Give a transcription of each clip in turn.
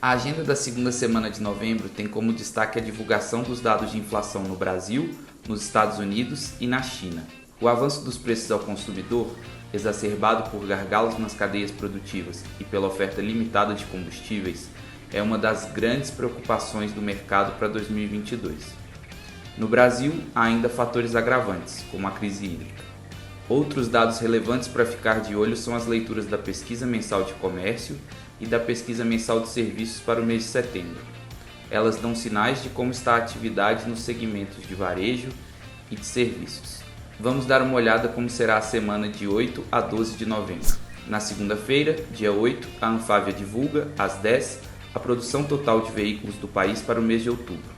A agenda da segunda semana de novembro tem como destaque a divulgação dos dados de inflação no Brasil, nos Estados Unidos e na China. O avanço dos preços ao consumidor, exacerbado por gargalos nas cadeias produtivas e pela oferta limitada de combustíveis, é uma das grandes preocupações do mercado para 2022. No Brasil, há ainda fatores agravantes, como a crise hídrica. Outros dados relevantes para ficar de olho são as leituras da Pesquisa Mensal de Comércio e da Pesquisa Mensal de Serviços para o mês de setembro. Elas dão sinais de como está a atividade nos segmentos de varejo e de serviços. Vamos dar uma olhada como será a semana de 8 a 12 de novembro. Na segunda-feira, dia 8, a Anfávia divulga, às 10, a produção total de veículos do país para o mês de outubro.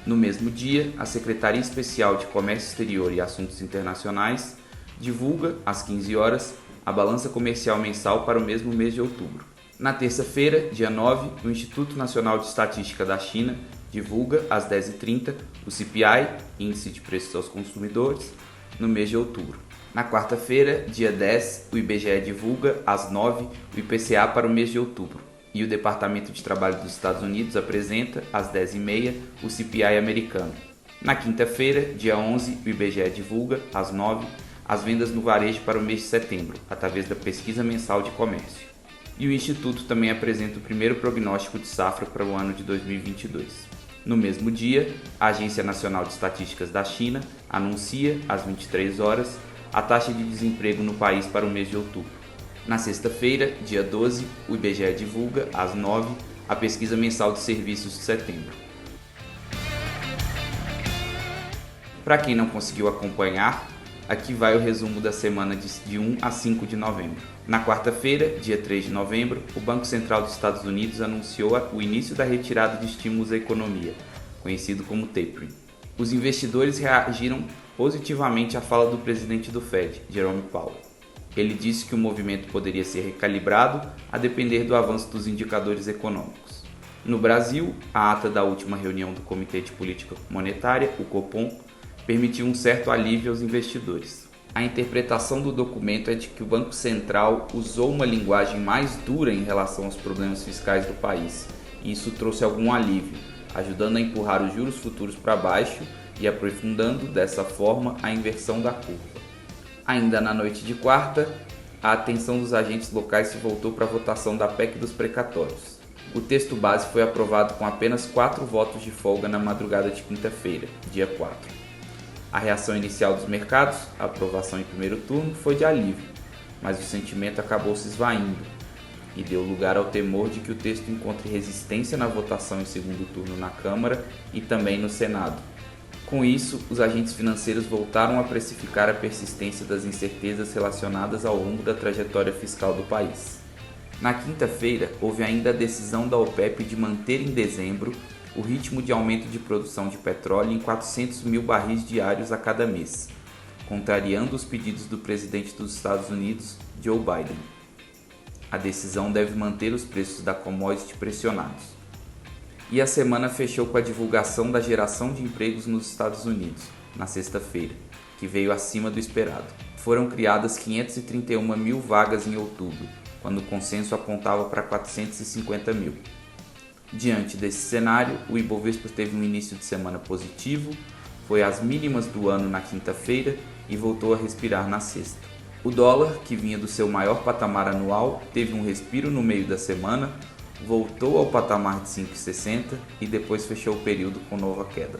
No mesmo dia, a Secretaria Especial de Comércio Exterior e Assuntos Internacionais divulga, às 15 horas, a balança comercial mensal para o mesmo mês de outubro. Na terça-feira, dia 9, o Instituto Nacional de Estatística da China divulga, às 10h30, o CPI, Índice de Preços aos Consumidores, no mês de outubro. Na quarta-feira, dia 10, o IBGE divulga, às 9, o IPCA para o mês de outubro. E o Departamento de Trabalho dos Estados Unidos apresenta, às 10h30, o CPI americano. Na quinta-feira, dia 11, o IBGE divulga, às 9, as vendas no varejo para o mês de setembro, através da Pesquisa Mensal de Comércio. E o Instituto também apresenta o primeiro prognóstico de safra para o ano de 2022. No mesmo dia, a Agência Nacional de Estatísticas da China anuncia, às 23 horas, a taxa de desemprego no país para o mês de outubro. Na sexta-feira, dia 12, o IBGE divulga, às 9, a Pesquisa Mensal de Serviços de setembro. Para quem não conseguiu acompanhar, aqui vai o resumo da semana de 1 a 5 de novembro. Na quarta-feira, dia 3 de novembro, o Banco Central dos Estados Unidos anunciou o início da retirada de estímulos à economia, conhecido como tapering. Os investidores reagiram positivamente à fala do presidente do Fed, Jerome Powell. Ele disse que o movimento poderia ser recalibrado a depender do avanço dos indicadores econômicos. No Brasil, a ata da última reunião do Comitê de Política Monetária, o Copom, permitiu um certo alívio aos investidores. A interpretação do documento é de que o Banco Central usou uma linguagem mais dura em relação aos problemas fiscais do país, e isso trouxe algum alívio, ajudando a empurrar os juros futuros para baixo e aprofundando, dessa forma, a inversão da curva. Ainda na noite de quarta, a atenção dos agentes locais se voltou para a votação da PEC dos precatórios. O texto base foi aprovado com apenas 4 votos de folga na madrugada de quinta-feira, dia 4. A reação inicial dos mercados, a aprovação em primeiro turno, foi de alívio, mas o sentimento acabou se esvaindo e deu lugar ao temor de que o texto encontre resistência na votação em segundo turno na Câmara e também no Senado. Com isso, os agentes financeiros voltaram a precificar a persistência das incertezas relacionadas ao longo da trajetória fiscal do país. Na quinta-feira, houve ainda a decisão da OPEP de manter em dezembro o ritmo de aumento de produção de petróleo em 400 mil barris diários a cada mês, contrariando os pedidos do presidente dos Estados Unidos, Joe Biden. A decisão deve manter os preços da commodity pressionados. E a semana fechou com a divulgação da geração de empregos nos Estados Unidos, na sexta-feira, que veio acima do esperado. Foram criadas 531 mil vagas em outubro, quando o consenso apontava para 450 mil. Diante desse cenário, o Ibovespa teve um início de semana positivo, foi às mínimas do ano na quinta-feira e voltou a respirar na sexta. O dólar, que vinha do seu maior patamar anual, teve um respiro no meio da semana, voltou ao patamar de 5,60 e depois fechou o período com nova queda.